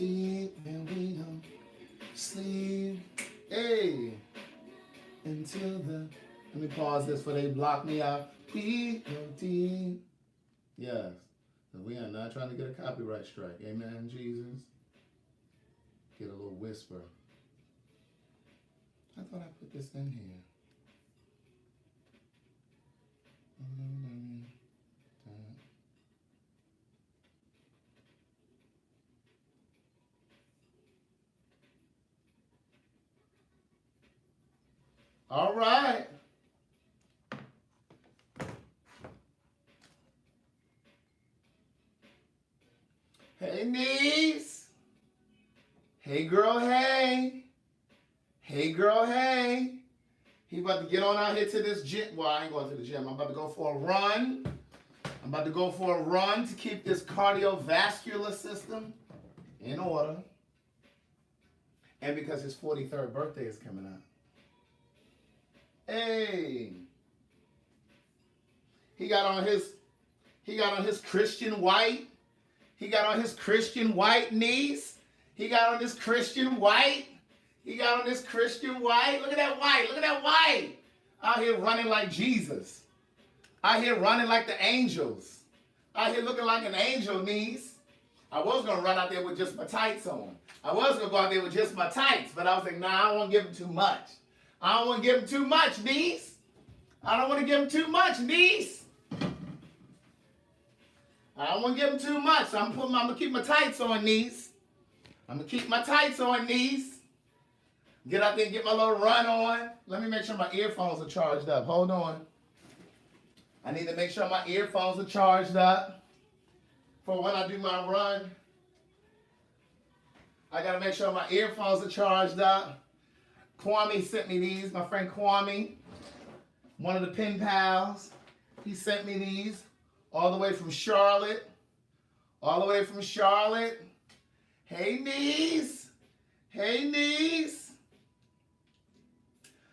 deep and we don't sleep. Hey, until the, let me pause this before they block me out. We go deep. Yes. We are not trying to get a copyright strike. Amen, Jesus. Get a little whisper. I thought I put this in here. All right. Hey, niece. Hey, girl, hey. Hey, girl, hey. He about to get on out here to this gym. Well, I ain't going to the gym. I'm about to go for a run. I'm about to go for a run to keep this cardiovascular system in order. And because his 43rd birthday is coming up. Hey. He got on his Christian white. He got on his Christian white niece. He got on his Christian white. He got on this Christian white. Look at that white. Look at that white. Out here running like Jesus. Out here running like the angels. Out here looking like an angel, niece. I was going to run out there with just my tights on. I was going to go out there with just my tights. But I was like, nah, I don't want to give him too much. I don't want to give him too much, niece. I don't want to give him too much, niece. I don't want to give him too much. So I'm going to keep my tights on, niece. I'm going to keep my tights on, niece. Get out there and get my little run on. Let me make sure my earphones are charged up. Hold on. I need to make sure my earphones are charged up for when I do my run. I got to make sure my earphones are charged up. Kwame sent me these. My friend Kwame, one of the pen pals, he sent me these all the way from Charlotte. All the way from Charlotte. Hey, niece. Hey, niece.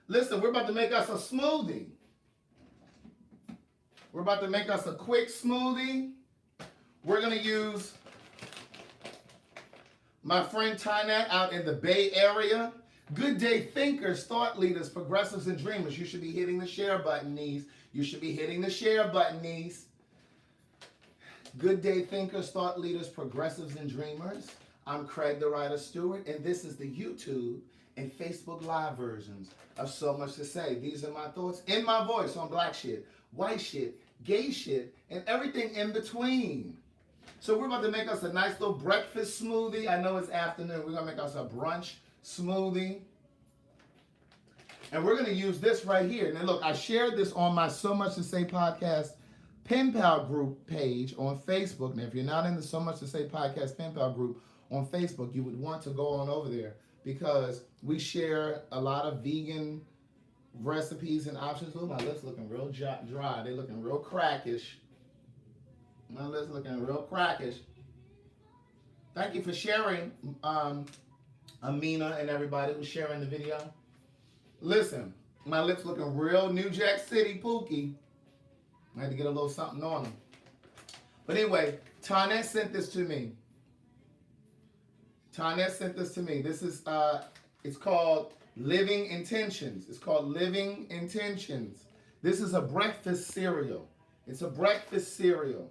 Listen, we're about to make us a smoothie. We're about to make us a quick smoothie. We're going to use my friend Tynette out in the Bay Area. Good day thinkers, thought leaders, progressives, and dreamers. You should be hitting the share button, niece. You should be hitting the share button, niece. Good day thinkers, thought leaders, progressives, and dreamers. I'm Craig the Writer Stewart, and this is the YouTube and Facebook Live versions of So Much to Say. These are my thoughts in my voice on black shit, white shit, gay shit, and everything in between. So we're about to make us a nice little breakfast smoothie. I know it's afternoon. We're going to make us a brunch smoothie. And we're going to use this right here. Now look, I shared this on my So Much to Say podcast pen pal group page on Facebook. Now if you're not in the So Much to Say podcast pen pal group on Facebook, you would want to go on over there because we share a lot of vegan recipes and options. Oh, my lips looking real dry. They're looking real crackish. My lips looking real crackish. Thank you for sharing, Amina and everybody who's sharing the video. Listen, my lips looking real New Jack City Pookie. I had to get a little something on them. But anyway, Tynette sent this to me. Tynette sent this to me. This is, it's called Living Intentions. It's called Living Intentions. This is a breakfast cereal. It's a breakfast cereal.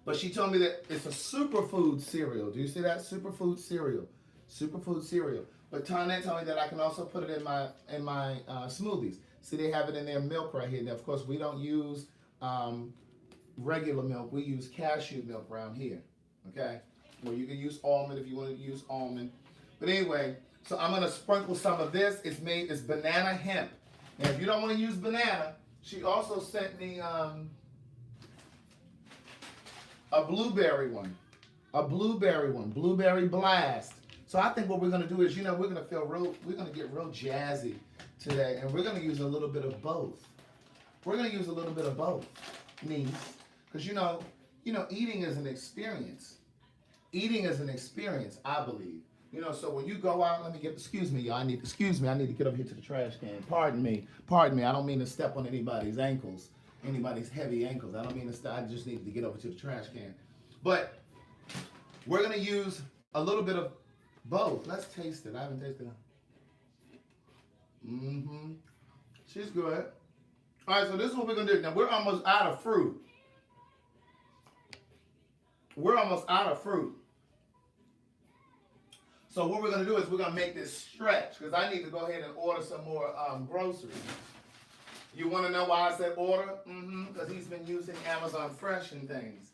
But she told me that it's a superfood cereal. Do you see that? Superfood cereal. Superfood cereal. But Tynette told me that I can also put it in my smoothies. See, they have it in their milk right here. Now, of course, we don't use regular milk. We use cashew milk around here. Okay? Well, you can use almond if you want to use almond. But anyway, so I'm going to sprinkle some of this. It's banana hemp. Now, if you don't want to use banana, she also sent me a blueberry one. A blueberry one. Blueberry blast. So I think what we're going to do is, we're going to get real jazzy today. And we're going to use a little bit of both. We're going to use a little bit of both, niece. Because, eating is an experience. Eating is an experience, I believe. So when you go out, excuse me, y'all. I need to get over here to the trash can. Pardon me. I don't mean to step on anybody's ankles, anybody's heavy ankles. I don't mean to step. I just need to get over to the trash can. But we're going to use A little bit of both. Let's taste it. I haven't tasted it. Mm-hmm. She's good. All right, so this is what we're going to do. Now, we're almost out of fruit. We're almost out of fruit. So what we're going to do is we're going to make this stretch because I need to go ahead and order some more groceries. You want to know why I said order? Because he's been using Amazon Fresh and things.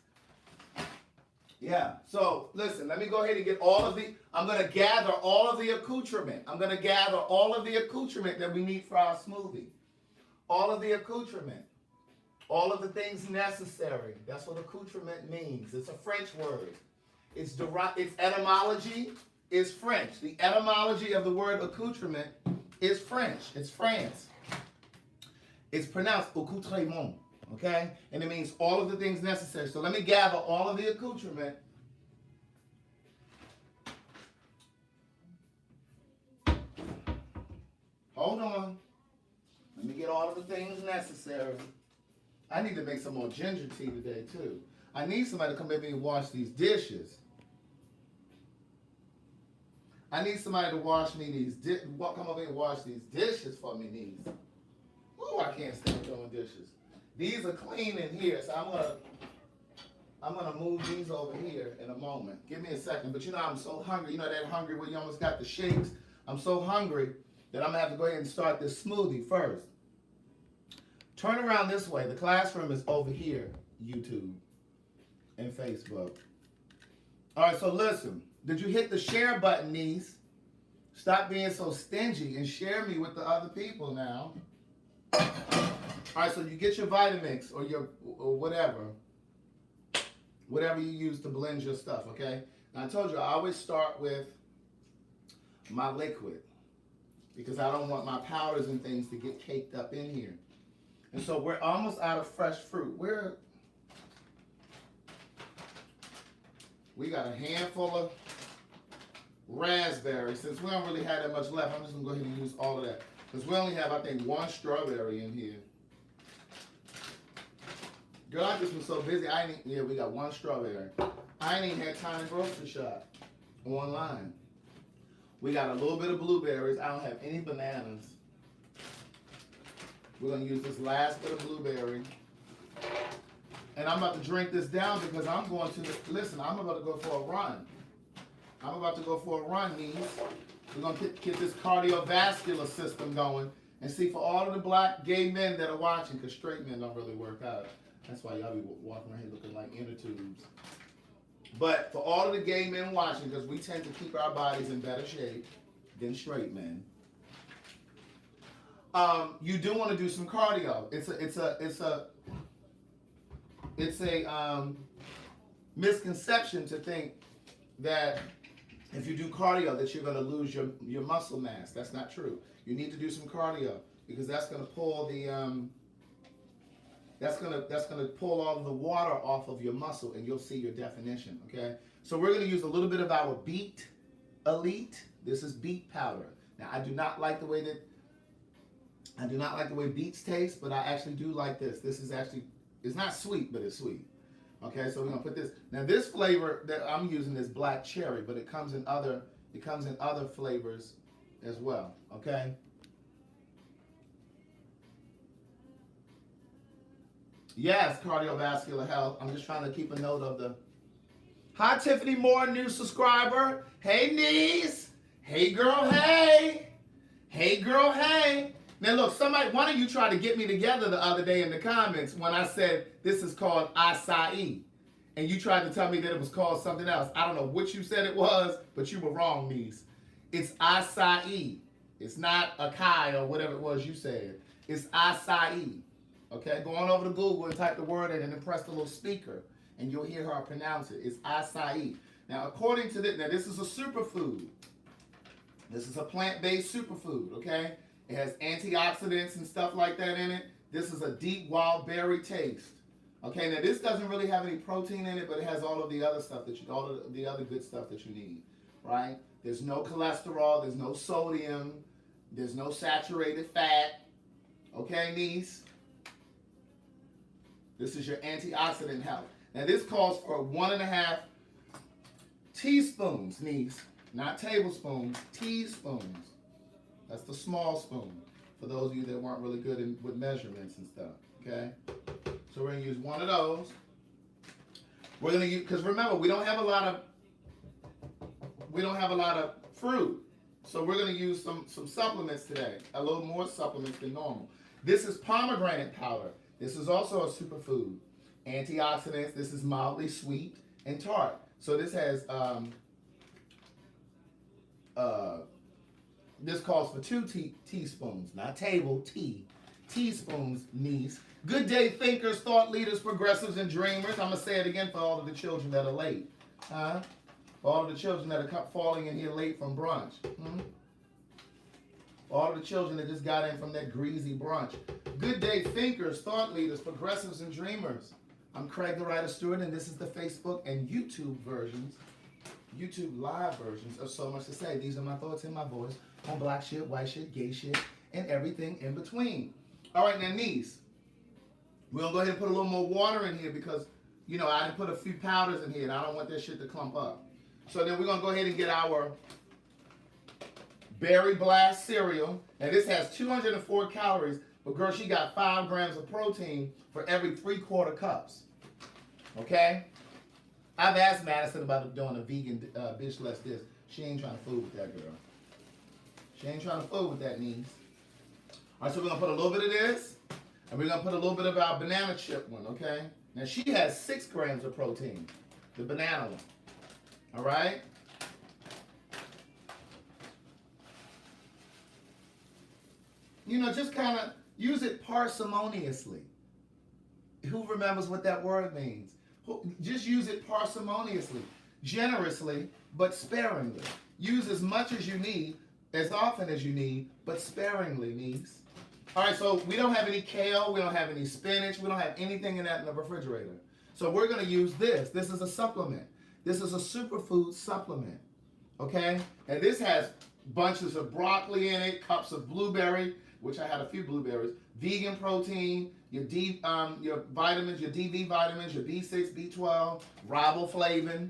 Yeah. So listen, let me go ahead and get all of the, I'm going to gather all of the accoutrement. I'm going to gather all of the accoutrement that we need for our smoothie. All of the accoutrement. All of the things necessary. That's what accoutrement means. It's a French word. Its etymology is French. The etymology of the word accoutrement is French. It's France. It's pronounced accoutrement, okay? And it means all of the things necessary. So let me gather all of the accoutrement. Hold on. Let me get all of the things necessary. I need to make some more ginger tea today, too. I need somebody to come in and wash these dishes. I need somebody to wash me these, come over and wash these dishes for me, these. Ooh, I can't stand doing dishes. These are clean in here, so I'm gonna move these over here in a moment. Give me a second, but you know I'm so hungry. You know that hungry where you almost got the shakes? I'm so hungry that I'm gonna have to go ahead and start this smoothie first. Turn around this way. The classroom is over here, YouTube and Facebook. All right, so listen. Did you hit the share button, niece? Stop being so stingy and share me with the other people now. All right, so you get your Vitamix or your whatever you use to blend your stuff, okay? Now, I told you I always start with my liquid because I don't want my powders and things to get caked up in here. And so we're almost out of fresh fruit. We got a handful of raspberries. Since we don't really have that much left, I'm just going to go ahead and use all of that. Because we only have, I think, one strawberry in here. Girl, I just was so busy. We got one strawberry. I ain't even had time to grocery shop online. We got a little bit of blueberries. I don't have any bananas. We're going to use this last bit of blueberry. And I'm about to drink this down because I'm about to go for a run. I'm about to go for a run, niece. We're going to get this cardiovascular system going and see for all of the black gay men that are watching, because straight men don't really work out. That's why y'all be walking around here looking like inner tubes. But for all of the gay men watching, because we tend to keep our bodies in better shape than straight men, you do want to do some cardio. It's a misconception to think that if you do cardio that you're going to lose your muscle mass. That's not true. You need to do some cardio because that's going to pull the that's going to pull all of the water off of your muscle and you'll see your definition, okay? So we're going to use a little bit of our Beet Elite. This is beet powder. Now I do not like the way beets taste, but I actually do like this. This is actually, it's not sweet, but it's sweet. Okay, so we're gonna put this. Now this flavor that I'm using is black cherry, but it comes in other flavors as well. Okay. Yes, cardiovascular health. I'm just trying to keep a note of the. Hi, Tiffany Moore, new subscriber. Hey, niece. Hey, girl. Hey. Hey, girl. Hey. Now look, one of you tried to get me together the other day in the comments when I said this is called acai. And you tried to tell me that it was called something else. I don't know what you said it was, but you were wrong, niece. It's acai. It's not acai or whatever it was you said. It's acai. Okay, go on over to Google and type the word in and then press the little speaker and you'll hear her pronounce it. It's acai. Now according to this, this is a superfood. This is a plant-based superfood, okay? It has antioxidants and stuff like that in it. This is a deep wild berry taste. Okay, now this doesn't really have any protein in it, but it has all of the other stuff all of the other good stuff that you need, right? There's no cholesterol, there's no sodium, there's no saturated fat. Okay, niece? This is your antioxidant health. Now this calls for 1.5 Teaspoons, niece. Not tablespoons, teaspoons. That's the small spoon. For those of you that weren't really good with measurements and stuff. Okay? So we're going to use one of those. We're going to use, because remember, we don't have a lot of fruit. So we're going to use some supplements today. A little more supplements than normal. This is pomegranate powder. This is also a superfood. Antioxidants. This is mildly sweet and tart. So this has this calls for 2 teaspoons, not table, teaspoons, niece. Good day thinkers, thought leaders, progressives, and dreamers. I'm going to say it again for all of the children that are late. For all of the children that are falling in here late from brunch. All of the children that just got in from that greasy brunch. Good day thinkers, thought leaders, progressives, and dreamers. I'm Craig the Writer Stewart, and this is the Facebook and YouTube versions, YouTube live versions of So Much to Say. These are my thoughts in my voice on black shit, white shit, gay shit, and everything in between. All right, now, niece, we're going to go ahead and put a little more water in here because, you know, I didn't put a few powders in here, and I don't want that shit to clump up. So then we're going to go ahead and get our Berry Blast cereal. And this has 204 calories, but girl, she got 5 grams of protein for every 3/4 cups. Okay? I've asked Madison about doing a vegan bitch less this. She ain't trying to fool with that girl. She ain't trying to fool with that, niece. All right, so we're going to put a little bit of this, and we're going to put a little bit of our banana chip one, okay? Now, she has 6 grams of protein, the banana one. All right? You know, just kind of use it parsimoniously. Who remembers what that word means? Just use it parsimoniously, generously, but sparingly. Use as much as you need, as often as you need, but sparingly, niece. All right, so we don't have any kale, we don't have any spinach, we don't have anything in that in the refrigerator. So we're going to use this. This is a supplement. This is a superfood supplement, okay? And this has bunches of broccoli in it, cups of blueberry, which I had a few blueberries, vegan protein, your vitamins, your DV vitamins, your B6, B12, riboflavin.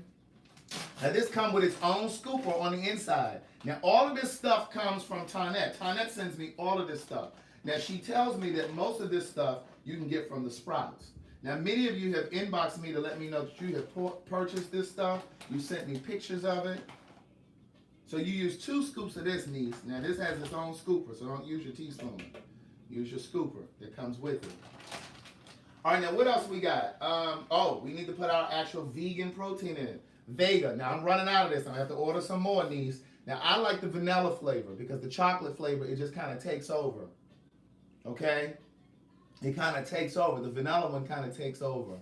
Now this comes with its own scooper on the inside. Now all of this stuff comes from Tonette. Tonette sends me all of this stuff. Now she tells me that most of this stuff you can get from the Sprouts. Now many of you have inboxed me to let me know that you have purchased this stuff. You sent me pictures of it. So you use 2 scoops of this, niece. Now this has its own scooper, so don't use your teaspoon. Use your scooper that comes with it. All right, now what else we got? We need to put our actual vegan protein in it. Vega. Now I'm running out of this. I have to order some more, niece. Now I like the vanilla flavor because the chocolate flavor, it just kind of takes over. Okay? It kind of takes over. The vanilla one kind of takes over.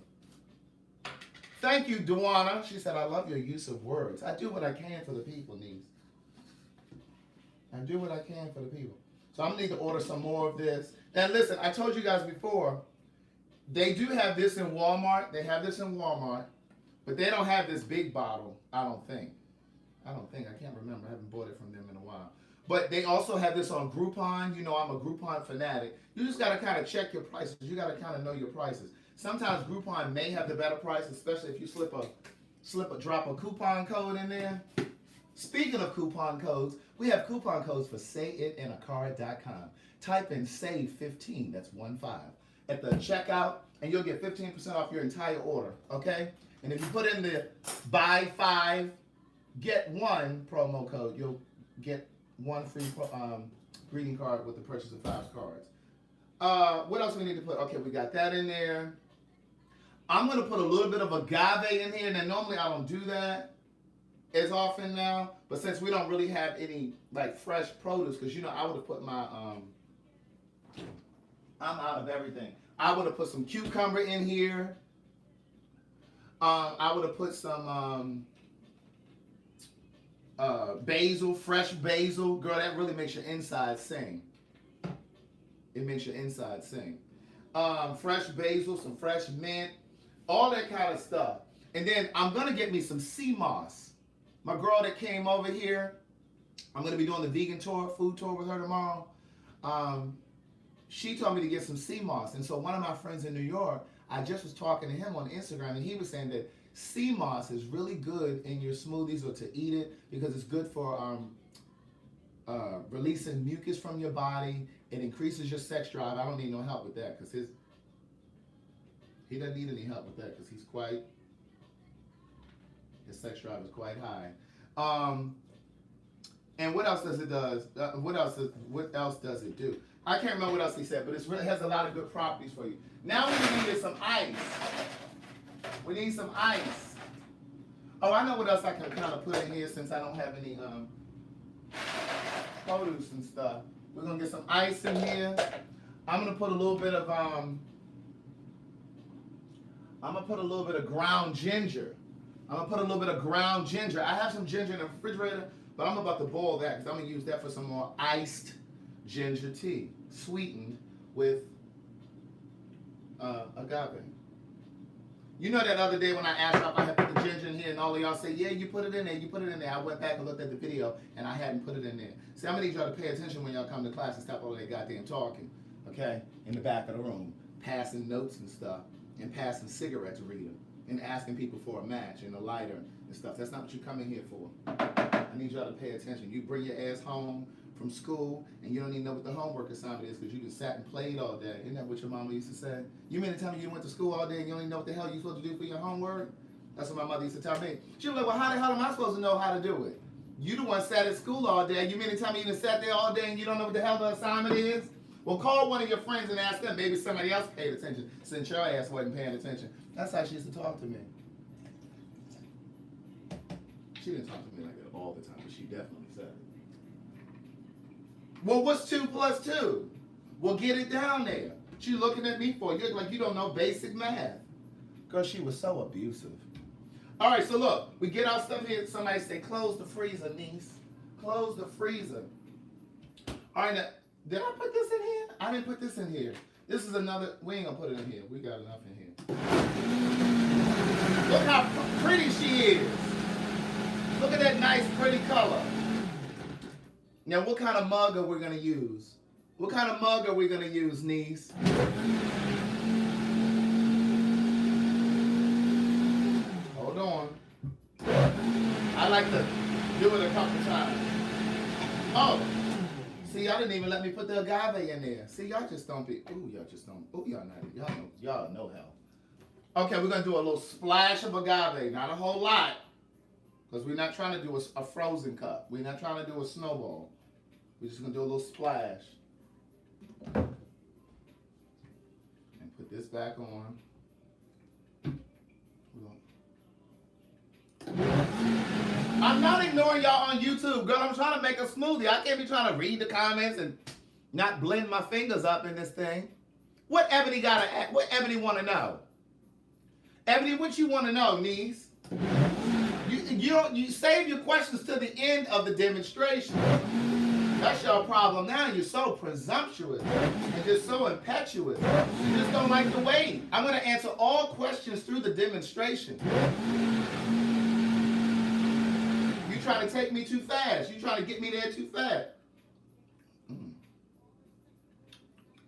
Thank you, Duana. She said, I love your use of words. I do what I can for the people, niece. I do what I can for the people. So I'm going to need to order some more of this. And listen, I told you guys before, they do have this in Walmart. They have this in Walmart. But they don't have this big bottle, I don't think. I can't remember. I haven't bought it from them in a while. But they also have this on Groupon. You know, I'm a Groupon fanatic. You just got to kind of check your prices. You got to kind of know your prices. Sometimes Groupon may have the better price, especially if you drop a coupon code in there. Speaking of coupon codes, we have coupon codes for sayitinacard.com. Type in SAVE15, that's 15, at the checkout, and you'll get 15% off your entire order, okay? And if you put in the buy 5, get 1 promo code, you'll get 1 free greeting card with the purchase of 5 cards. What else we need to put? Okay, we got that in there. I'm going to put a little bit of agave in here. Now, normally I don't do that as often now, but since we don't really have any like fresh produce, because you know I would have put my I'm out of everything. I would have put some cucumber in here. I would have put some basil, fresh basil. Girl, that really makes your inside sing. It makes your inside sing. Fresh basil, some fresh mint, all that kind of stuff. And then I'm going to get me some sea moss. My girl that came over here, I'm going to be doing the vegan tour, food tour with her tomorrow. She told me to get some sea moss. And so one of my friends in New York, I just was talking to him on Instagram, and he was saying that Sea moss is really good in your smoothies or to eat it because it's good for releasing mucus from your body. It increases your sex drive. I don't need no help with that because he doesn't need any help with that because his sex drive is quite high. And what else does it does? What else does it do? I can't remember what else he said, but it really has a lot of good properties for you. Now we need some ice. We need some ice. Oh, I know what else I can kind of put in here since I don't have any produce and stuff. We're gonna get some ice in here. I'm gonna put a little bit of ground ginger. I have some ginger in the refrigerator, but I'm about to boil that because I'm gonna use that for some more iced ginger tea, sweetened with agave. You know that other day when I asked y'all if I had put the ginger in here and all of y'all say, yeah, you put it in there. I went back and looked at the video and I hadn't put it in there. See, I'm gonna need y'all to pay attention when y'all come to class and stop all that goddamn talking, okay? In the back of the room, passing notes and stuff, and passing cigarettes reading, and asking people for a match and a lighter and stuff. That's not what you come in here for. I need y'all to pay attention. You bring your ass home from school and you don't even know what the homework assignment is because you just sat and played all day. Isn't that what your mama used to say? You mean to tell me you went to school all day and you don't even know what the hell you're supposed to do for your homework? That's what my mother used to tell me. She was like, well, how the hell am I supposed to know how to do it? You the one sat at school all day. You mean to tell me you just sat there all day and you don't know what the hell the assignment is? Well, call one of your friends and ask them. Maybe somebody else paid attention since your ass wasn't paying attention. That's how she used to talk to me. She didn't talk to me like that all the time, but she definitely said it. Well, what's 2 plus 2? Well, get it down there. She looking at me for you like you don't know basic math. Girl, she was so abusive. All right, so look, we get our stuff here. Somebody say, close the freezer, niece. Close the freezer. All right, now, did I put this in here? I didn't put this in here. This is another, we ain't gonna put it in here. We got enough in here. Look how pretty she is. Look at that nice, pretty color. Now, what kind of mug are we going to use? What kind of mug are we going to use, niece? Hold on. I like to do it a couple times. Oh, see, y'all didn't even let me put the agave in there. See, y'all just don't be, y'all know how. Okay, we're going to do a little splash of agave, not a whole lot. Because we're not trying to do a frozen cup. We're not trying to do a snowball. We're just going to do a little splash. And put this back on. I'm not ignoring y'all on YouTube, girl. I'm trying to make a smoothie. I can't be trying to read the comments and not blend my fingers up in this thing. What Ebony want to know? Ebony, what you want to know, niece? You save your questions to the end of the demonstration. That's your problem now. You're so presumptuous and just so impetuous. You just don't like to wait. I'm going to answer all questions through the demonstration. You trying to take me too fast. You trying to get me there too fast.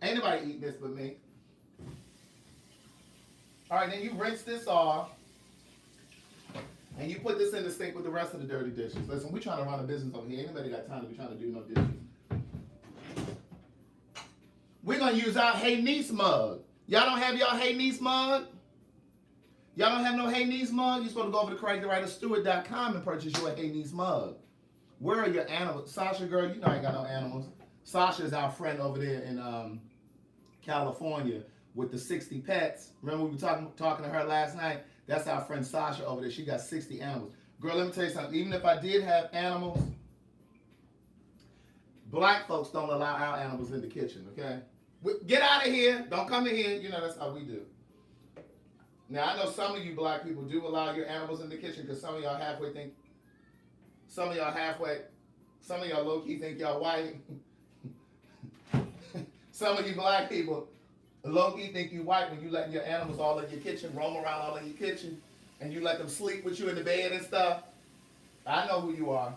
Ain't nobody eating this but me. All right, then you rinse this off. And you put this in the sink with the rest of the dirty dishes. Listen, we're trying to run a business over here. Ain't nobody got time to be trying to do no dishes. We're going to use our Hey Niece mug. Y'all don't have y'all Hey Niece mug? Y'all don't have no Hey Niece mug? You're supposed to go over to CraigTheWriterStewart.com and purchase your Hey Niece mug. Where are your animals? Sasha, girl, you know I ain't got no animals. Sasha is our friend over there in California with the 60 pets. Remember we were talking to her last night? That's our friend Sasha over there. She got 60 animals. Girl, let me tell you something. Even if I did have animals, black folks don't allow our animals in the kitchen, okay? Get out of here. Don't come in here. You know, that's how we do. Now, I know some of you black people do allow your animals in the kitchen because some of y'all low-key think y'all white. Some of you black people low-key think you white when you letting your animals all in your kitchen, roam around all in your kitchen, and you let them sleep with you in the bed and stuff. I know who you are.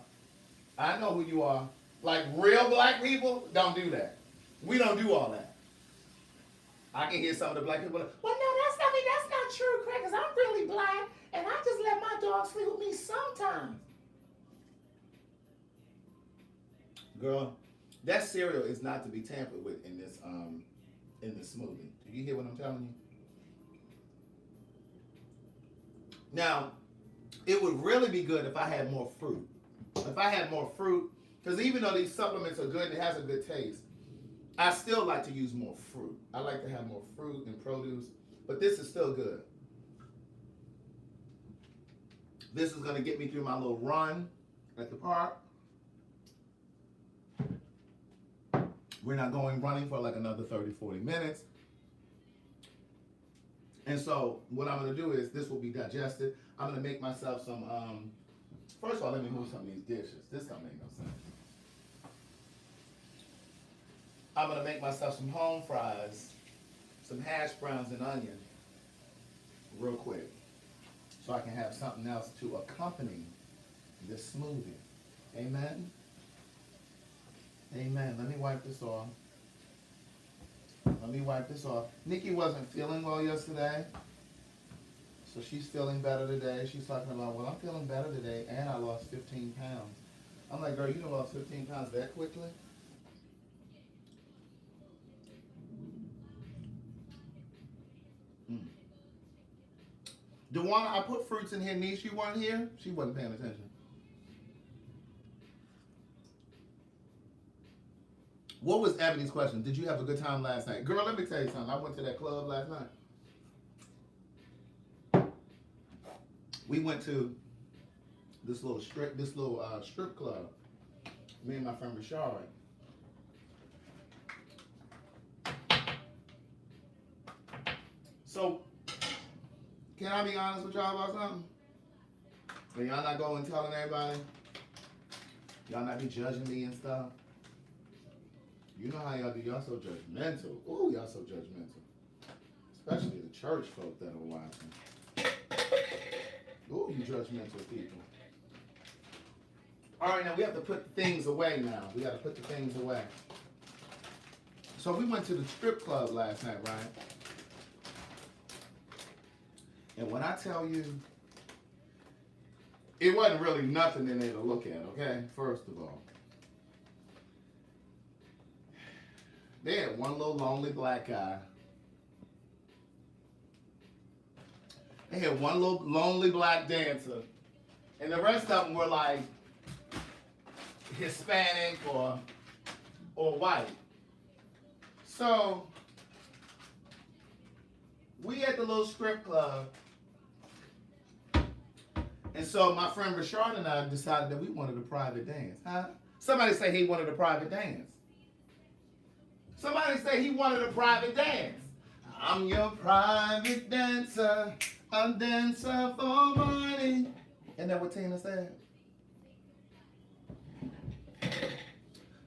I know who you are. Like real black people don't do that. We don't do all that. I can hear some of the black people like, well, no, that's not true, Craig, because I'm really black, And I just let my dog sleep with me sometimes. Girl, that cereal is not to be tampered with in this smoothie. Do you hear what I'm telling you? Now, it would really be good if I had more fruit. If I had more fruit, because even though these supplements are good and it has a good taste, I still like to use more fruit. I like to have more fruit and produce, but this is still good. This is going to get me through my little run at the park. We're not going running for like another 30, 40 minutes. And so what I'm going to do is this will be digested. I'm going to make myself some, first of all, let me move some of these dishes. This don't make no sense. I'm going to make myself some home fries, some hash browns and onion real quick so I can have something else to accompany this smoothie. Amen? Amen. Let me wipe this off. Let me wipe this off. Nikki wasn't feeling well yesterday, so she's feeling better today. She's talking about, well, I'm feeling better today, and I lost 15 pounds. I'm like, girl, you done lost 15 pounds that quickly? DeWanna, I put fruits in here. Niece, you weren't here? She wasn't paying attention. What was Ebony's question? Did you have a good time last night? Girl, let me tell you something. I went to that club last night. We went to this little strip club. Me and my friend Rashard. So, can I be honest with y'all about something? Are y'all not going and telling everybody? Y'all not be judging me and stuff? You know how y'all do. Y'all so judgmental. Ooh, y'all so judgmental. Especially the church folk that are watching. Ooh, you judgmental people. All right, now we have to put things away now. We got to put the things away. So we went to the strip club last night, right? And when I tell you, it wasn't really nothing in there to look at, okay? First of all. They had one little lonely black guy. They had one little lonely black dancer. And the rest of them were like Hispanic or white. So, we at the little strip club. And so my friend Rashard and I decided that we wanted a private dance. Huh? Somebody say he wanted a private dance. Somebody say he wanted a private dance. I'm your private dancer, a dancer for money. Isn't that what Tina said?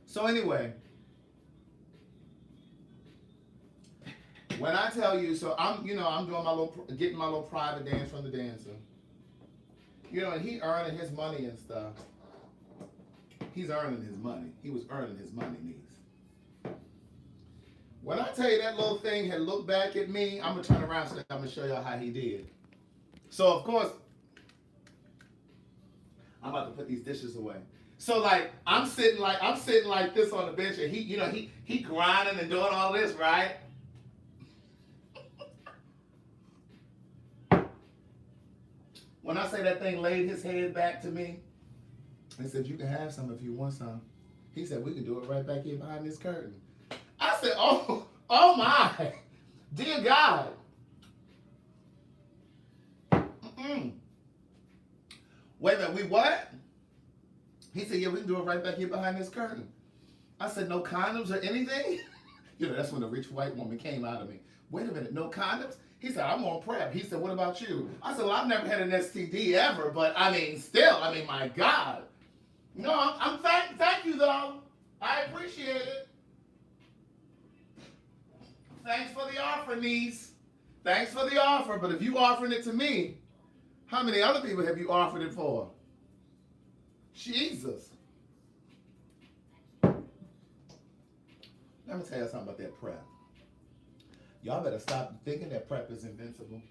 So anyway, when I tell you, so I'm doing getting my little private dance from the dancer. And he earning his money and stuff. He's earning his money. He was earning his money, niece. When I tell you that little thing had looked back at me, I'm going to turn around and I'm going to show y'all how he did. So, of course, I'm about to put these dishes away. So, like, I'm sitting like this on the bench, and he grinding and doing all this, right? When I say that thing laid his head back to me and said, you can have some if you want some. He said, we can do it right back here behind this curtain. I said, oh my, dear God. Wait a minute, we what? He said, yeah, we can do it right back here behind this curtain. I said, no condoms or anything? That's when the rich white woman came out of me. Wait a minute, no condoms? He said, I'm on PrEP. He said, what about you? I said, well, I've never had an STD ever, but my God. No, thank you though. I appreciate it. Thanks for the offer, niece. Thanks for the offer, but if you offering it to me, how many other people have you offered it for? Jesus. Let me tell you something about that PrEP. Y'all better stop thinking that PrEP is invincible.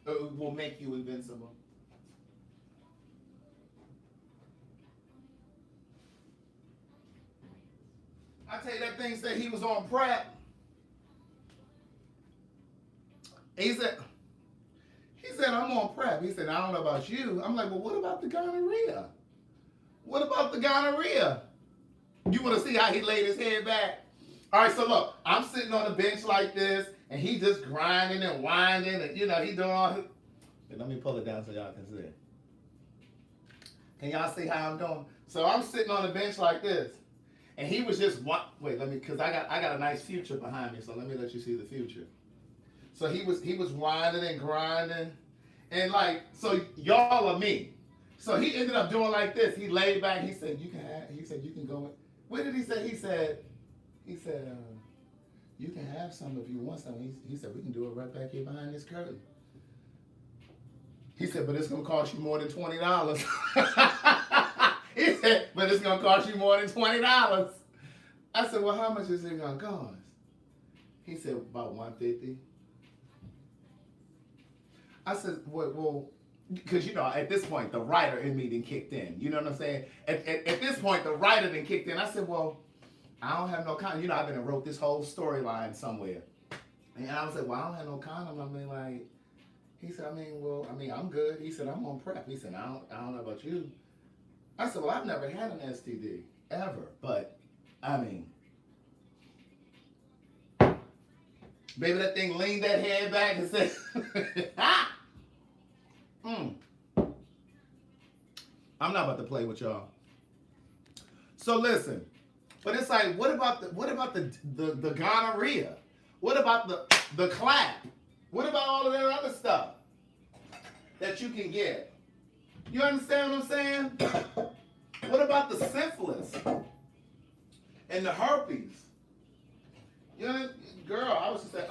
It will make you invincible. I tell you, that thing said he was on prep. He said, I'm on prep. He said, I don't know about you. I'm like, well, what about the gonorrhea? What about the gonorrhea? You want to see how he laid his head back? All right, so look, I'm sitting on the bench like this, and he just grinding and winding, and he doing all his... Let me pull it down so y'all can see. Can y'all see how I'm doing? So I'm sitting on the bench like this, and he was just because I got a nice future behind me, so let me let you see the future. So he was winding and grinding, and like, so y'all are me. So he ended up doing like this. He laid back. He said, you can go. What did he say? He said, you can have some if you want some. He said, we can do it right back here behind this curtain. He said, but it's going to cost you more than $20. He said, but it's going to cost you more than $20. I said, well, how much is it going to cost? He said, about $150. I said, well, because, at this point, the writer in me done kicked in. You know what I'm saying? At this point, the writer done kicked in. I said, well, I don't have no condom. I've been and wrote this whole storyline somewhere. And I was like, well, I don't have no condom. I mean, like, he said, I'm good. He said, I'm on prep. He said, I don't know about you. I said, well, I've never had an STD, ever. But, baby, that thing leaned that head back and said, ah! I'm not about to play with y'all. So listen, but it's like, what about the gonorrhea? What about the clap? What about all of that other stuff that you can get? You understand what I'm saying? What about the syphilis and the herpes? Girl, I was just like,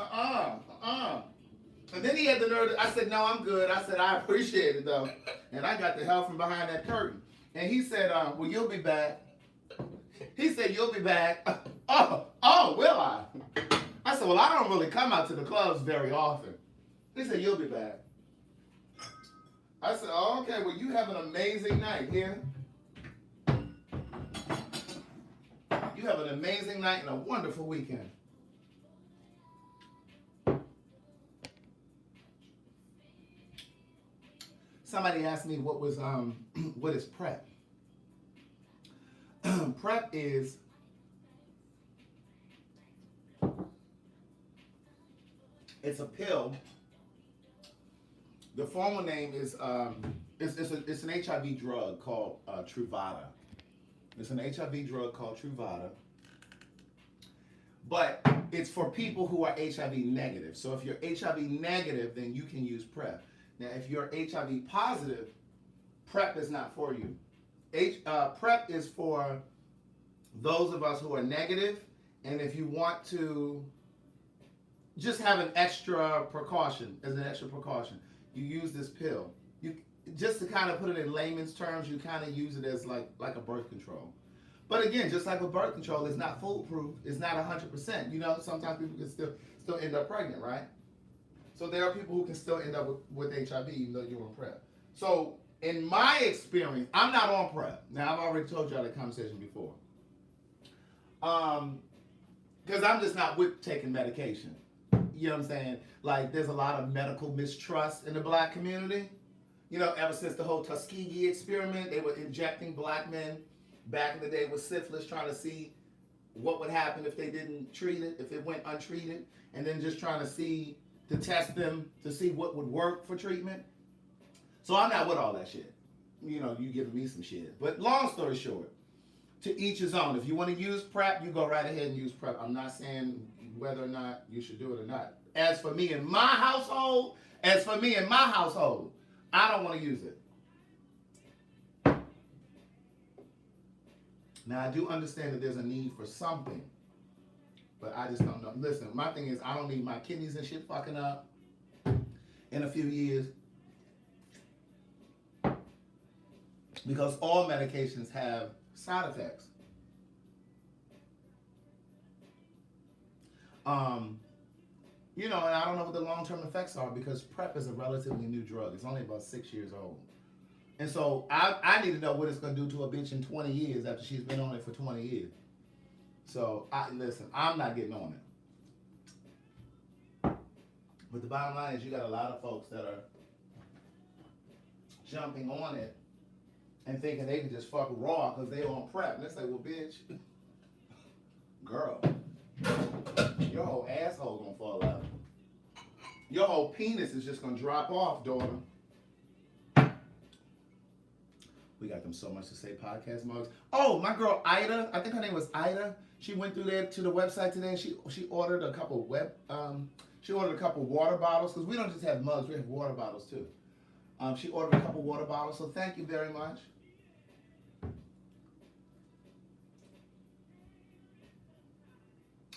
And then he had the nerve. I said, no, I'm good. I said, I appreciate it, though. And I got the help from behind that curtain. And he said, well, you'll be back. He said, you'll be back. Oh, will I? I said, well, I don't really come out to the clubs very often. He said, you'll be back. I said, oh, okay, well, you have an amazing night here. You have an amazing night and a wonderful weekend. Somebody asked me what is PrEP? PrEP is it's a pill. The formal name is it's an HIV drug called Truvada. It's an HIV drug called Truvada. But it's for people who are HIV negative. So if you're HIV negative, then you can use PrEP. Now, if you're HIV positive, PrEP is not for you. PrEP is for those of us who are negative, and if you want to just have an extra precaution, you use this pill. You just to kind of put it in layman's terms, you kind of use it as like a birth control. But again, just like with birth control, it's not foolproof. It's not 100%. Sometimes people can still end up pregnant, right? So there are people who can still end up with HIV even though you're on PrEP. So in my experience, I'm not on PrEP. Now, I've already told y'all that conversation before. Because I'm just not with taking medication. You know what I'm saying? Like, there's a lot of medical mistrust in the black community. Ever since the whole Tuskegee experiment, they were injecting black men back in the day with syphilis, trying to see what would happen if they didn't treat it, if it went untreated, and then just trying to test them to see what would work for treatment. So I'm not with all that shit. You giving me some shit. But long story short, to each his own. If you want to use PrEP, you go right ahead and use PrEP. I'm not saying whether or not you should do it or not. As for me and my household, I don't want to use it. Now, I do understand that there's a need for something, but I just don't know. Listen, my thing is, I don't need my kidneys and shit fucking up in a few years, because all medications have side effects. And I don't know what the long-term effects are, because PrEP is a relatively new drug. It's only about 6 years old. And so I need to know what it's going to do to a bitch in 20 years after she's been on it for 20 years. So, listen, I'm not getting on it. But the bottom line is you got a lot of folks that are jumping on it and thinking they can just fuck raw because they on prep. And it's like, well, bitch, girl, your whole asshole gonna fall out. Your whole penis is just gonna drop off, daughter. We got them So Much to Say podcast mugs. Oh, my girl Ida, I think her name was Ida. She went through there to the website today and she ordered a couple water bottles, because we don't just have mugs, we have water bottles too. She ordered a couple water bottles, so thank you very much.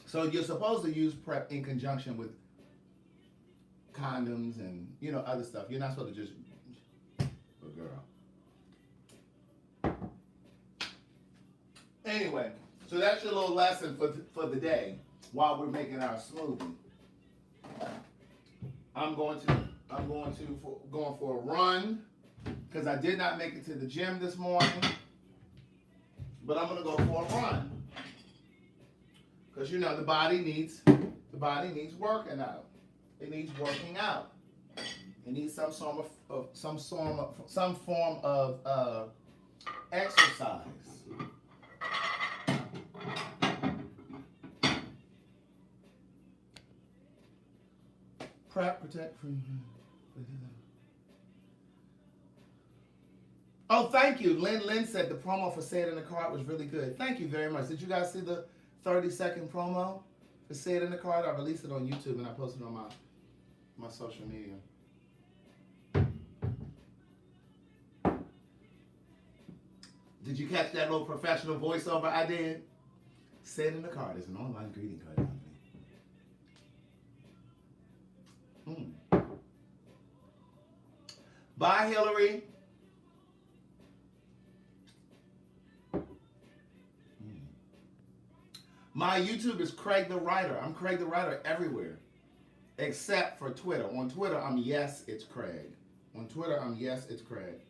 So you're supposed to use PrEP in conjunction with condoms and, you know, other stuff. You're not supposed to just, but girl. Anyway, so that's your little lesson for the day while we're making our smoothie. I'm going for a run because I did not make it to the gym this morning, but I'm gonna go for a run because you know the body needs working out. It needs working out. It needs some form of exercise. PrEP, protect from. Oh, thank you. Lynn said the promo for Say It in the Card was really good. Thank you very much. Did you guys see the 30-second promo for Say It in the Card? I released it on YouTube and I posted it on my social media. Did you catch that little professional voiceover I did? Say It in the Card is an online greeting card company. Bye, Hillary. My YouTube is Craig the Writer. I'm Craig the Writer everywhere, except for Twitter. On Twitter, I'm Yes, It's Craig. On Twitter, I'm Yes, It's Craig.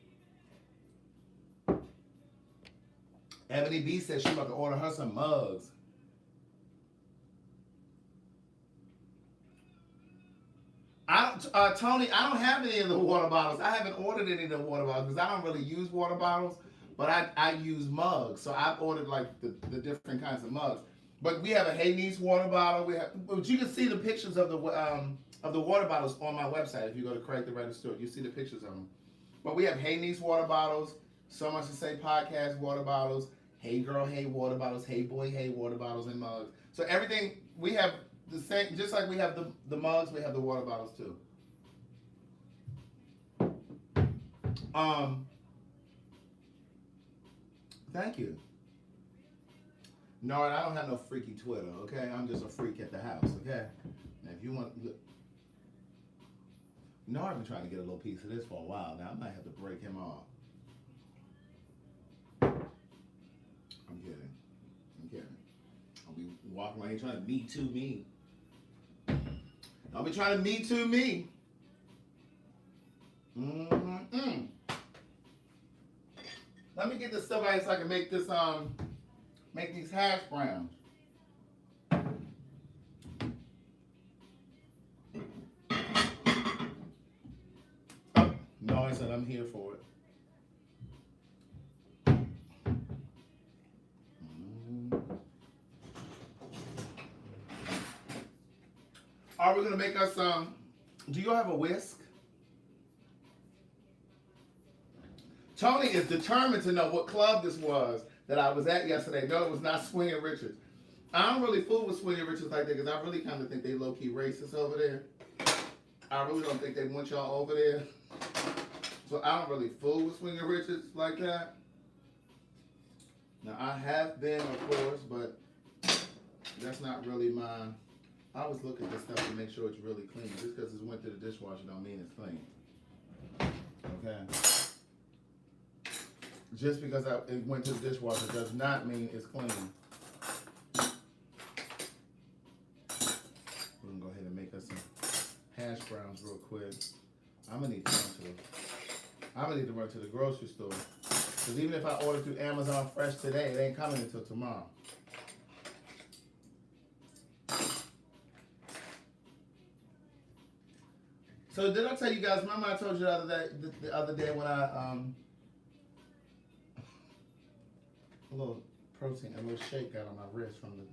Ebony B says she's about to order her some mugs. Tony, I don't have any of the water bottles. I haven't ordered any of the water bottles because I don't really use water bottles, but I use mugs. So I've ordered like the different kinds of mugs. But we have a Hey Niece water bottle. But you can see the pictures of the water bottles on my website. If you go to Craig the Writer Store, you see the pictures of them. But we have Hey Niece water bottles, So Much to Say podcast water bottles, Hey Girl Hey water bottles, Hey Boy Hey water bottles and mugs. So everything we have the same, just like we have the mugs, we have the water bottles too. Thank you. No, I don't have no freaky Twitter, okay? I'm just a freak at the house, okay? Now, if you want, look. No, I've been trying to get a little piece of this for a while now. I might have to break him off. I'm kidding. I'll be walking around here trying to Me Too me. I'll be trying to Me Too me. Let me get this stuff out so I can make this make these hash browns. Oh, no, I said I'm here for it. Are we gonna make us do you have a whisk? Tony is determined to know what club this was that I was at yesterday. No, it was not Swinging Richards. I don't really fool with Swinging Richards like that because I really kind of think they low-key racist over there. I really don't think they want y'all over there. So I don't really fool with Swinging Richards like that. Now, I have been, of course, but that's not really my... I always look at this stuff to make sure it's really clean. Just because it went to the dishwasher don't mean it's clean. Okay? Just because it went to the dishwasher does not mean it's clean. We're gonna go ahead and make us some hash browns real quick. I'm gonna need to run to the grocery store. Because even if I order through Amazon Fresh today, it ain't coming until tomorrow. So did I tell you guys? Remember I told you the other day when I a little protein, a little shake got on my wrist from the.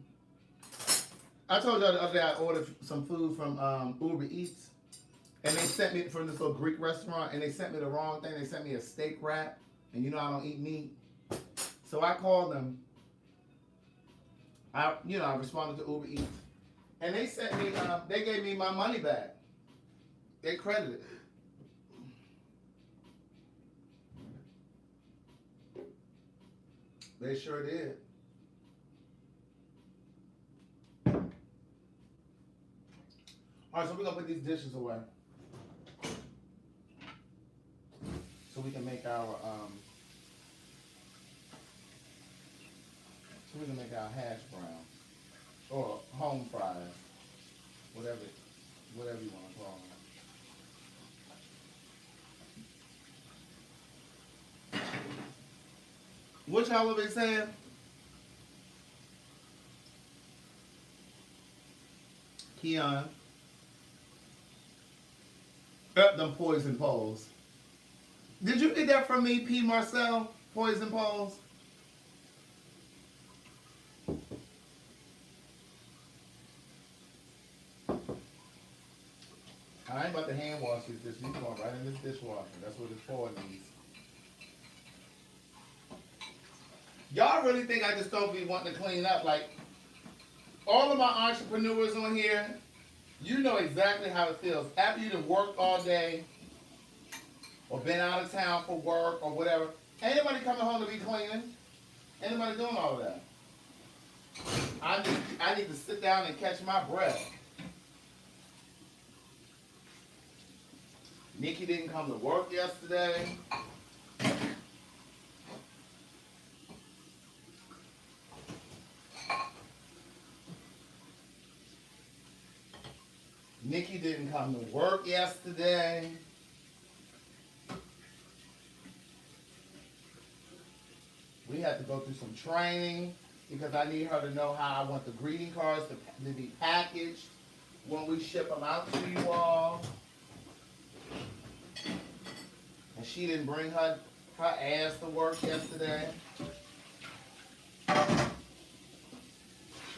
I told you the other day I ordered some food from Uber Eats, and they sent me from this little Greek restaurant, and they sent me the wrong thing. They sent me a steak wrap, and you know I don't eat meat, so I called them. I responded to Uber Eats, and they sent me. They gave me my money back. They credited. They sure did. All right, so we're gonna put these dishes away, so we can make our hash brown or home fries, whatever you want to call them. What y'all will be saying? Keon. Them poison poles. Did you get that from me, P. Marcel? Poison poles? I ain't about to hand wash this dish. You going right in this dishwasher. That's what it's for needs. Y'all really think I just don't be wanting to clean up? Like, all of my entrepreneurs on here, you know exactly how it feels. After you've worked all day, or been out of town for work, or whatever, ain't nobody coming home to be cleaning. Ain't nobody doing all of that. I need to sit down and catch my breath. Nikki didn't come to work yesterday. Nikki didn't come to work yesterday. We had to go through some training because I need her to know how I want the greeting cards to be packaged when we ship them out to you all. And she didn't bring her ass to work yesterday. She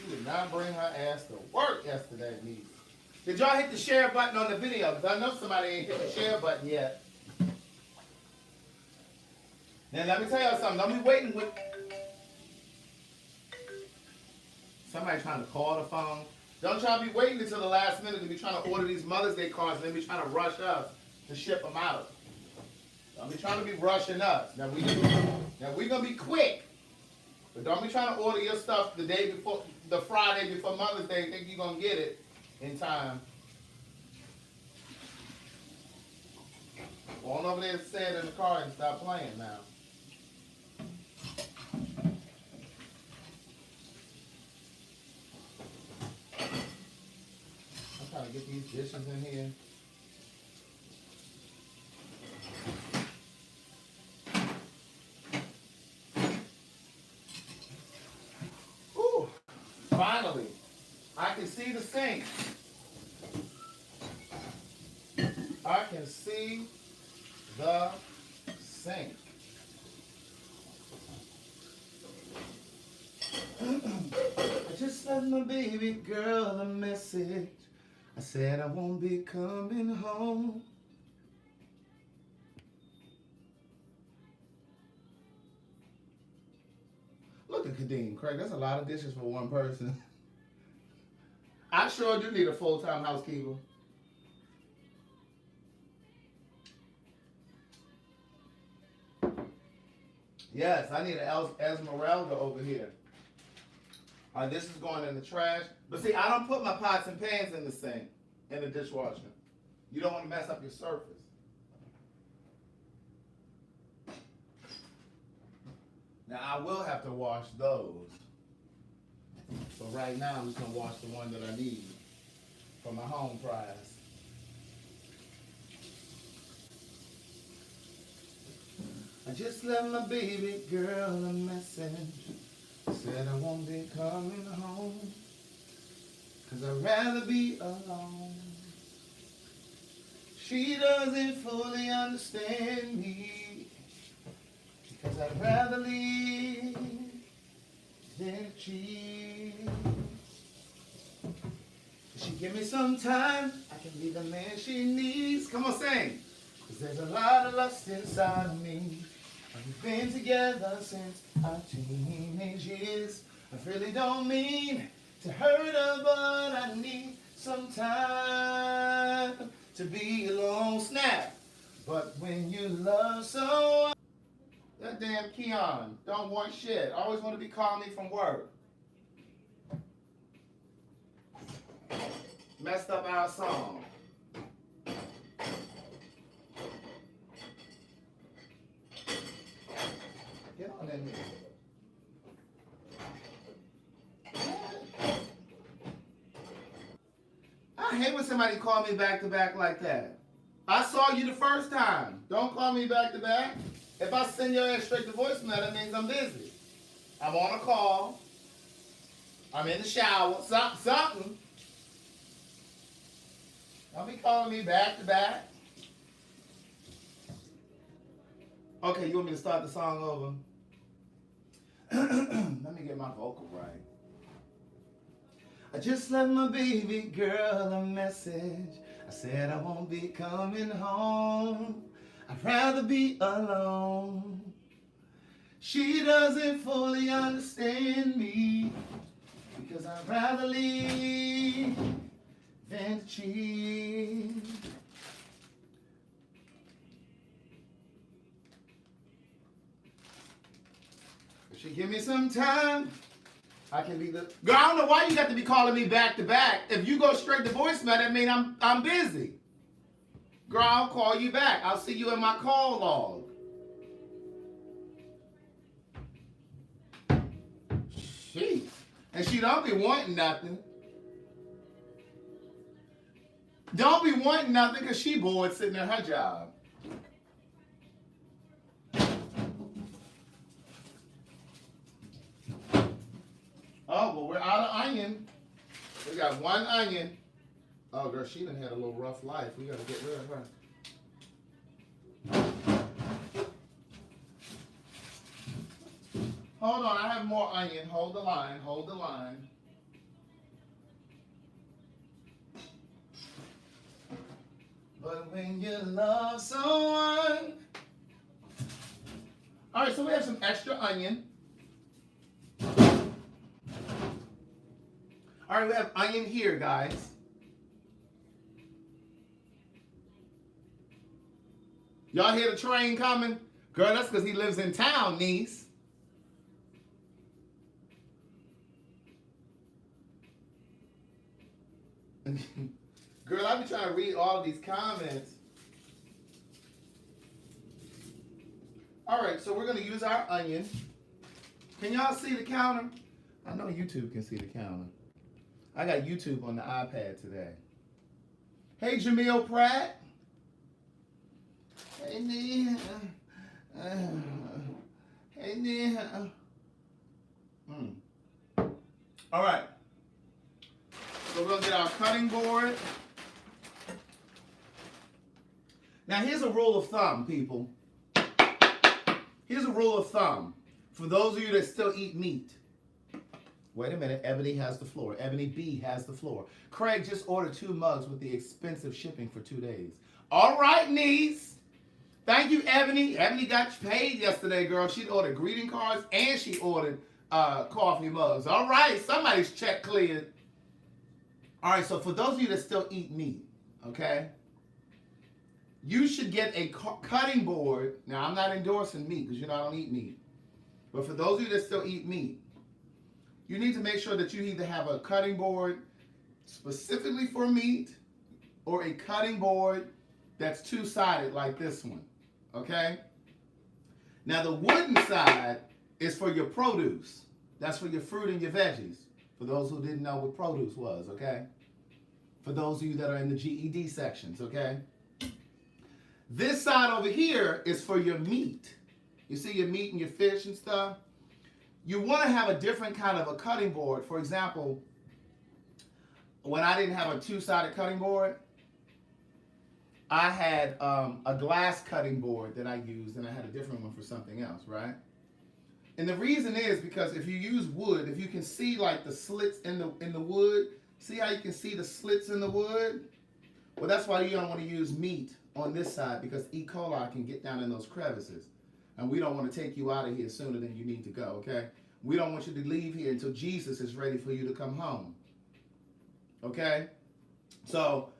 did not bring her ass to work yesterday, niece. Did y'all hit the share button on the video? Because I know somebody ain't hit the share button yet. Now let me tell y'all something. Don't be waiting with somebody trying to call the phone. Don't y'all be waiting until the last minute to be trying to order these Mother's Day cards and then be trying to rush us to ship them out. Don't be trying to be rushing us. Now we gonna be quick. But don't be trying to order your stuff the day before, the Friday before Mother's Day, think you're gonna get it in time. Go on over there and say it in the car and stop playing now. I'm trying to get these dishes in here. Ooh, finally, I can see the sink. I can see the sink. I just sent my baby girl a message. I said I won't be coming home. Look at Kadeem, Craig, that's a lot of dishes for one person. I sure do need a full-time housekeeper. Yes, I need an Esmeralda over here. This is going in the trash. But see, I don't put my pots and pans in the sink, in the dishwasher. You don't want to mess up your surface. Now, I will have to wash those. So right now, I'm just going to wash the one that I need for my home fries. I just left my baby girl a message. Said I won't be coming home, 'cause I'd rather be alone. She doesn't fully understand me, because I'd rather leave than cheat. She give me some time, I can be the man she needs. Come on, sing. Cause there's a lot of lust inside of me. We've been together since our teenage years. I really don't mean to hurt her, but I need some time to be alone. Snap. But when you love someone, that damn Keon don't want shit. Always want to be calling me from work. Messed up our song. Get on in here. I hate when somebody call me back to back like that. I saw you the first time. Don't call me back to back. If I send your ass straight to voicemail, that means I'm busy. I'm on a call. I'm in the shower. Something. Don't be calling me back to back. Okay, you want me to start the song over? Let me get my vocal right. I just left my baby girl a message. I said I won't be coming home. I'd rather be alone. She doesn't fully understand me, because I'd rather leave than cheat. If she give me some time, I can be the girl. I don't know why you got to be calling me back to back. If you go straight to voicemail, that means I'm busy. Girl, I'll call you back. I'll see you in my call log. Jeez. And she don't be wanting nothing. Don't be wanting nothing because she bored sitting at her job. Oh, well, we're out of onion. We got one onion. Oh, girl, she done had a little rough life. We got to get rid of her. Hold on, I have more onion. Hold the line, hold the line. But when you love someone. All right, so we have some extra onion. All right, we have onion here, guys. Y'all hear the train coming? Girl, that's because he lives in town, niece. Girl, I be trying to read all of these comments. All right, so we're going to use our onion. Can y'all see the counter? I know YouTube can see the counter. I got YouTube on the iPad today. Hey, Jamil Pratt. Hey, Nia. Hey, Nia. All right. So we're going to get our cutting board. Now, here's a rule of thumb, people. Here's a rule of thumb. For those of you that still eat meat. Wait a minute. Ebony has the floor. Ebony B has the floor. Craig just ordered 2 mugs with the expensive shipping for 2 days. All right, niece. Thank you, Ebony. Ebony got paid yesterday, girl. She ordered greeting cards and she ordered coffee mugs. All right. Somebody's check cleared. All right. So for those of you that still eat meat, okay, you should get a cutting board. Now, I'm not endorsing meat because, you know, I don't eat meat. But for those of you that still eat meat, you need to make sure that you either have a cutting board specifically for meat or a cutting board that's 2-sided like this one, okay? Now, the wooden side is for your produce. That's for your fruit and your veggies, for those who didn't know what produce was, okay? For those of you that are in the GED sections, okay? This side over here is for your meat. You see your meat and your fish and stuff? You want to have a different kind of a cutting board. For example, when I didn't have a 2-sided cutting board, I had a glass cutting board that I used, and I had a different one for something else, right? And the reason is because if you use wood, if you can see like the slits in the wood, see how you can see the slits in the wood? Well, that's why you don't want to use meat on this side, because E. coli can get down in those crevices. And we don't want to take you out of here sooner than you need to go, okay? We don't want you to leave here until Jesus is ready for you to come home. Okay? So,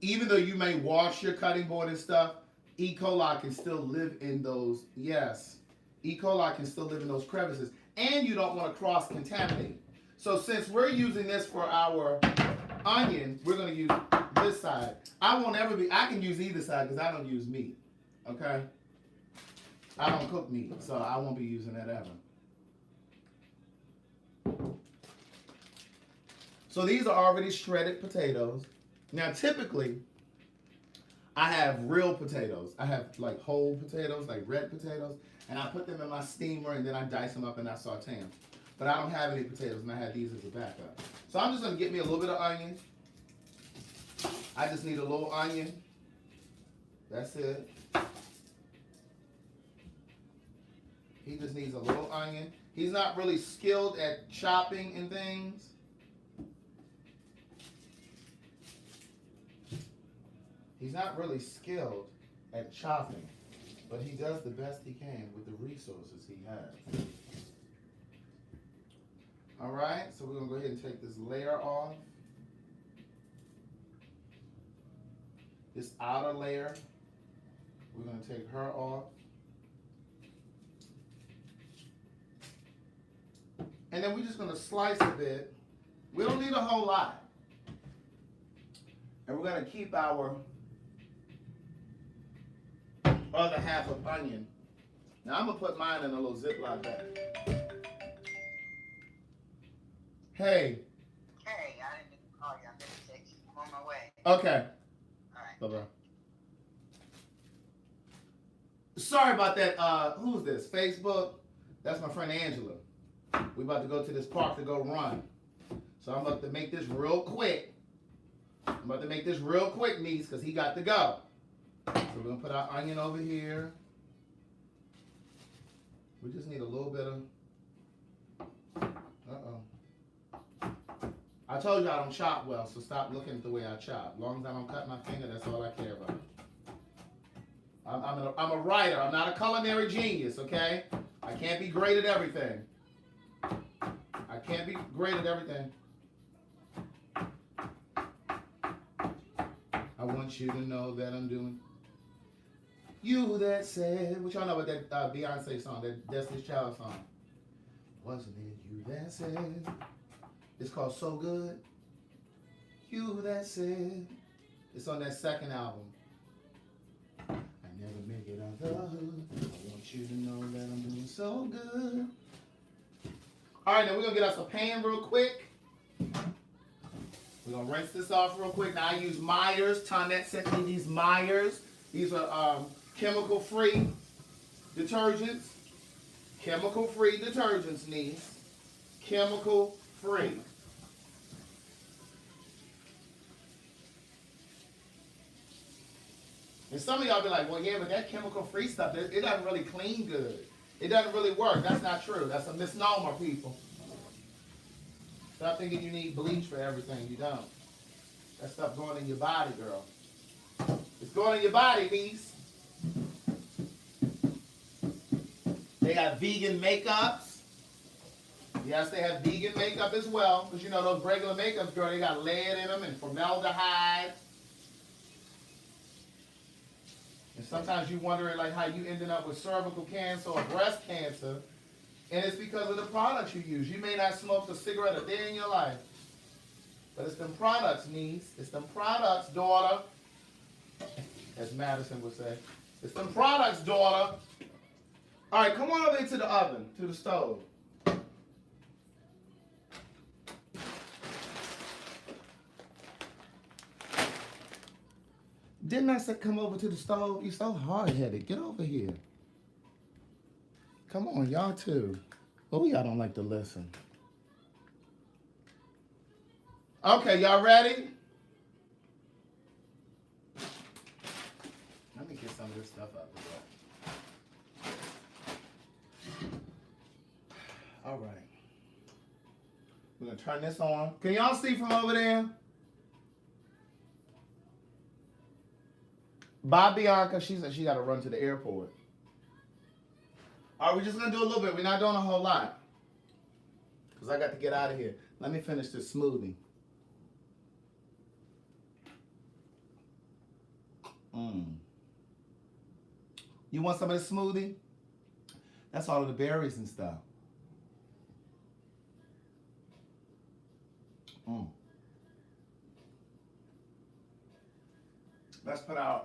even though you may wash your cutting board and stuff, E. coli can still live in those, yes. E. coli can still live in those crevices. And you don't want to cross-contaminate. So since we're using this for our onion, we're going to use this side. I can use either side because I don't use meat. Okay? I don't cook meat, so I won't be using that ever. So these are already shredded potatoes. Now typically, I have real potatoes. I have like whole potatoes, like red potatoes, and I put them in my steamer and then I dice them up and I saute them. But I don't have any potatoes and I have these as a backup. So I'm just gonna get me a little bit of onion. I just need a little onion. That's it. He just needs a little onion. He's not really skilled at chopping and things. He's not really skilled at chopping, but he does the best he can with the resources he has. All right, so we're gonna go ahead and take this layer off. This outer layer, we're gonna take her off. And then we're just gonna slice a bit. We don't need a whole lot. And we're gonna keep our other half of onion. Now I'm gonna put mine in a little Ziploc bag. Hey. Hey, I didn't mean to call you. I'm gonna text you. I'm on my way. Okay. All right. Bye-bye. Sorry about that. Who's this? Facebook? That's my friend Angela. We about to go to this park to go run. So I'm about to make this real quick. Niece, because he got to go. So we're going to put our onion over here. We just need a little bit of... Uh-oh. I told you I don't chop well, so stop looking at the way I chop. As long as I don't cut my finger, that's all I care about. I'm a writer. I'm not a culinary genius, okay? I can't be great at everything. I want you to know that I'm doing... You that said... What y'all know about that Beyonce song, that Destiny's Child song? Wasn't it you that said... It's called So Good. You that said... It's on that second album. I never make it out the hood. I want you to know that I'm doing so good. All right, now we're going to get us a pan real quick. We're going to rinse this off real quick. Now I use Myers. Tonette sent me these Myers. These are chemical-free detergents. Chemical-free detergents, niece. Chemical-free. And some of y'all be like, well, yeah, but that chemical-free stuff, it doesn't really clean good. It doesn't really work. That's not true. That's a misnomer, people. Stop thinking you need bleach for everything. You don't. That stuff going in your body, girl. It's going in your body, niece. They got vegan makeups. Yes, they have vegan makeup as well. Because you know those regular makeups, girl, they got lead in them and formaldehyde. And sometimes you wondering like how you ended up with cervical cancer or breast cancer. And it's because of the products you use. You may not smoke a cigarette a day in your life. But it's them products, niece. It's them products, daughter. As Madison would say. It's them products, daughter. All right, come on over into the oven, to the stove. Didn't I say come over to the stove? You're so hard-headed. Get over here. Come on, y'all too. Oh, y'all don't like to listen. Okay, y'all ready? some of this stuff up. All right. We're going to turn this on. Can y'all see from over there? Bye, Bianca. She said she got to run to the airport. All right, we're just going to do a little bit. We're not doing a whole lot. Because I got to get out of here. Let me finish this smoothie. You want some of this smoothie? That's all of the berries and stuff. Let's put our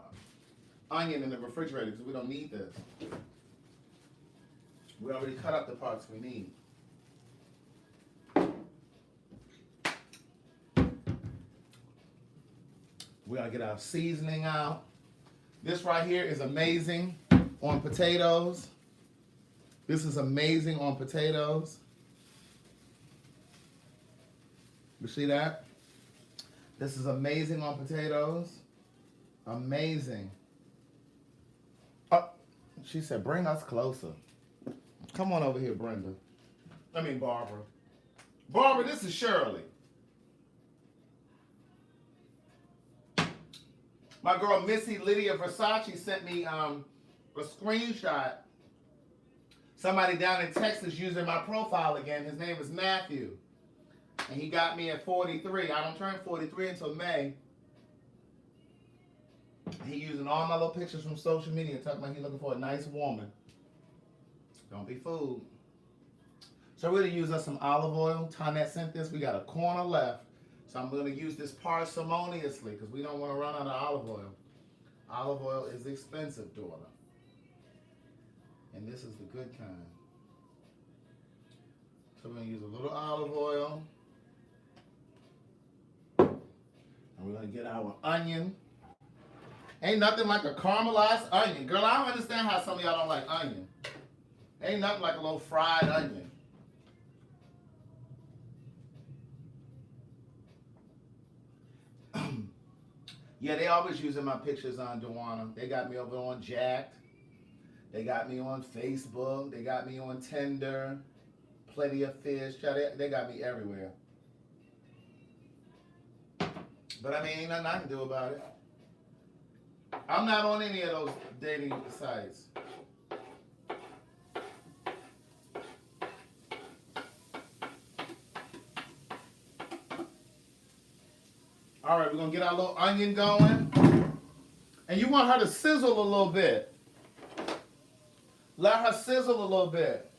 onion in the refrigerator because we don't need this. We already cut up the parts we need. We gotta get our seasoning out. This right here is amazing on potatoes. This is amazing on potatoes. You see that? This is amazing on potatoes. Amazing. Oh, she said, bring us closer. Come on over here, Brenda. I mean, Barbara. Barbara, this is Shirley. My girl Missy Lydia Versace sent me a screenshot. Somebody down in Texas using my profile again. His name is Matthew. And he got me at 43. I don't turn 43 until May. He using all my little pictures from social media, talking about he looking for a nice woman. Don't be fooled. So we're going to use us some olive oil. Tonette sent this. We got a corner left. So I'm going to use this parsimoniously because we don't want to run out of olive oil. Olive oil is expensive, daughter. And this is the good kind. So we're going to use a little olive oil. And we're going to get our onion. Ain't nothing like a caramelized onion. Girl, I don't understand how some of y'all don't like onion. Ain't nothing like a little fried onion. Yeah, they always using my pictures on Dewana. They got me over on Jacked. They got me on Facebook. They got me on Tinder. Plenty of Fish. They got me everywhere. But I mean, ain't nothing I can do about it. I'm not on any of those dating sites. All right, we're going to get our little onion going. And you want her to sizzle a little bit. Let her sizzle a little bit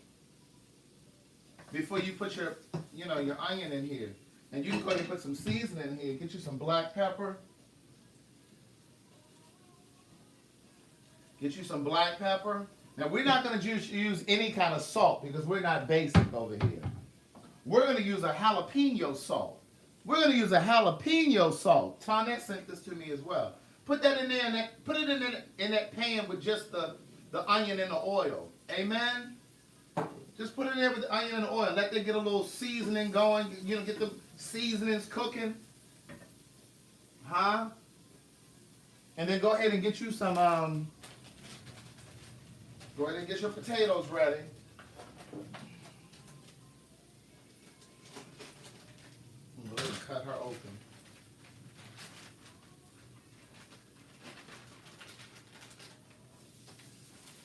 before you put your onion in here. And you can go ahead and put some seasoning in here. Get you some black pepper. Get you some black pepper. Now, we're not going to use any kind of salt because we're not basic over here. We're going to use a jalapeno salt. We're going to use a jalapeno salt. Tonette sent this to me as well. Put that in there, and put it in that pan with just the onion and the oil. Amen? Just put it in there with the onion and the oil. Let that get a little seasoning going. Get the seasonings cooking. Huh? And then go ahead and get you some, go ahead and get your potatoes ready. Go ahead and cut her open.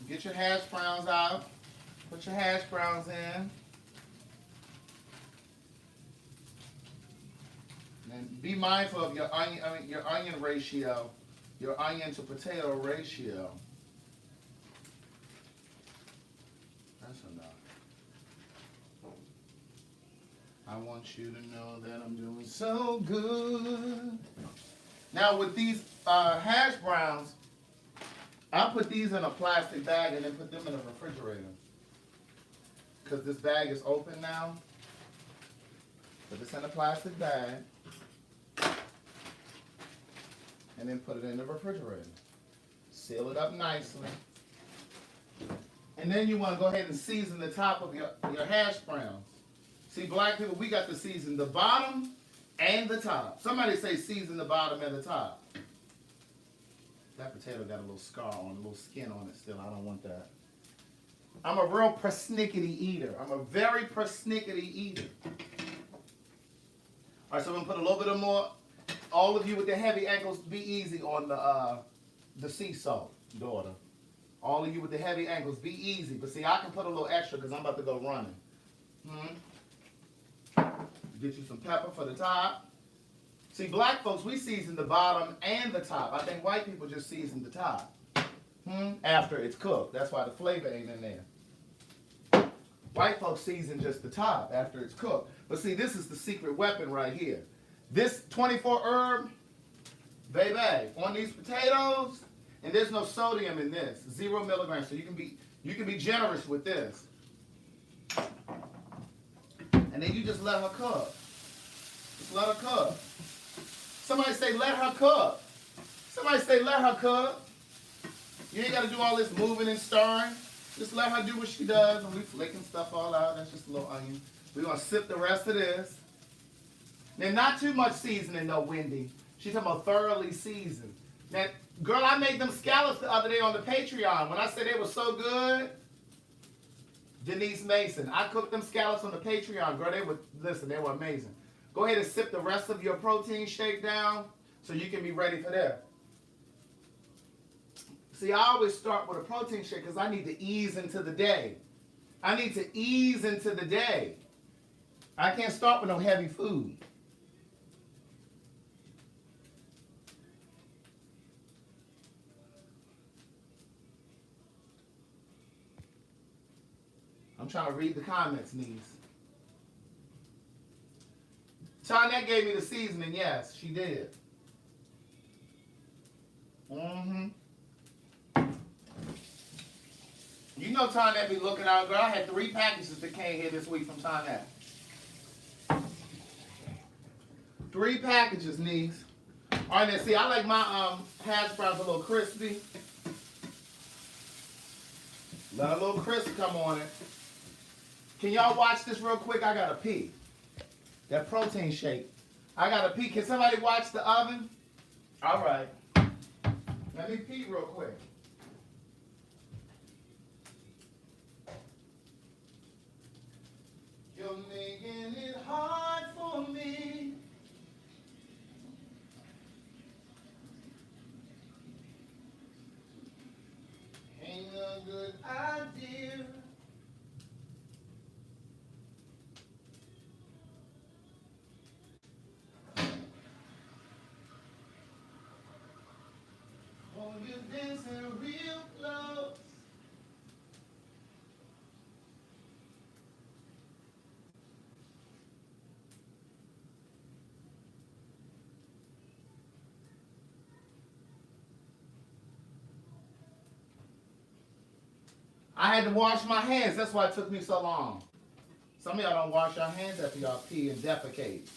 Get your hash browns out. Put your hash browns in. And be mindful of your onion ratio, your onion to potato ratio. That's enough. I want you to know that I'm doing so good. Now with these hash browns, I put these in a plastic bag and then put them in the refrigerator. Because this bag is open now. Put this in a plastic bag. And then put it in the refrigerator. Seal it up nicely. And then you want to go ahead and season the top of your hash browns. See, black people, we got to season the bottom and the top. Somebody say season the bottom and the top. That potato got a little scar on, a little skin on it still. I don't want that. I'm a real persnickety eater. I'm a very persnickety eater. All right, so we're gonna put a little bit of more. All of you with the heavy ankles, be easy on the sea salt, daughter. All of you with the heavy ankles, be easy. But see, I can put a little extra because I'm about to go running. Get you some pepper for the top. See, black folks, we season the bottom and the top. I think white people just season the top after it's cooked. That's why the flavor ain't in there. White folks season just the top after it's cooked. But see, this is the secret weapon right here. This 24 herb, baby, on these potatoes, and there's no sodium in this, 0 milligrams. So you can be generous with this. And then you just let her cook. Just let her cook. Somebody say, let her cook. Somebody say, let her cook. You ain't got to do all this moving and stirring. Just let her do what she does, and we flicking stuff all out. That's just a little onion. We're going to sip the rest of this. Now, not too much seasoning, though, Wendy. She's talking about thoroughly seasoned. Now, girl, I made them scallops the other day on the Patreon. When I said they were so good, Denise Mason, I cooked them scallops on the Patreon. Girl, they were amazing. Go ahead and sip the rest of your protein shake down so you can be ready for that. See, I always start with a protein shake because I need to ease into the day. I need to ease into the day. I can't start with no heavy food. I'm trying to read the comments, niece. Tonette gave me the seasoning. Yes, she did. You know Tonette be looking out, girl. I had 3 packages that came here this week from Tonette. 3 packages, niece. All right, now see, I like my hash browns a little crispy. Let a little crisp come on it. Can y'all watch this real quick? I gotta pee. That protein shake. I gotta pee. Can somebody watch the oven? All right. Let me pee real quick. You're making it hard for me. Ain't a good idea. Oh, you're dancing real close. I had to wash my hands. That's why it took me so long. Some of y'all don't wash your hands after y'all pee and defecate.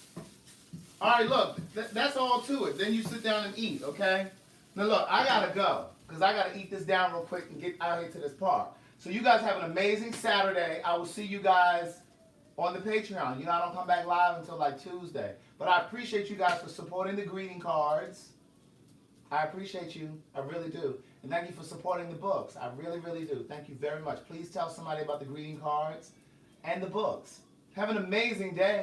All right, look, that's all to it. Then you sit down and eat, okay? Now, look, I got to go because I got to eat this down real quick and get out here to this park. So you guys have an amazing Saturday. I will see you guys on the Patreon. You know, I don't come back live until like Tuesday. But I appreciate you guys for supporting the greeting cards. I appreciate you. I really do. And thank you for supporting the books. I really, really do. Thank you very much. Please tell somebody about the greeting cards and the books. Have an amazing day.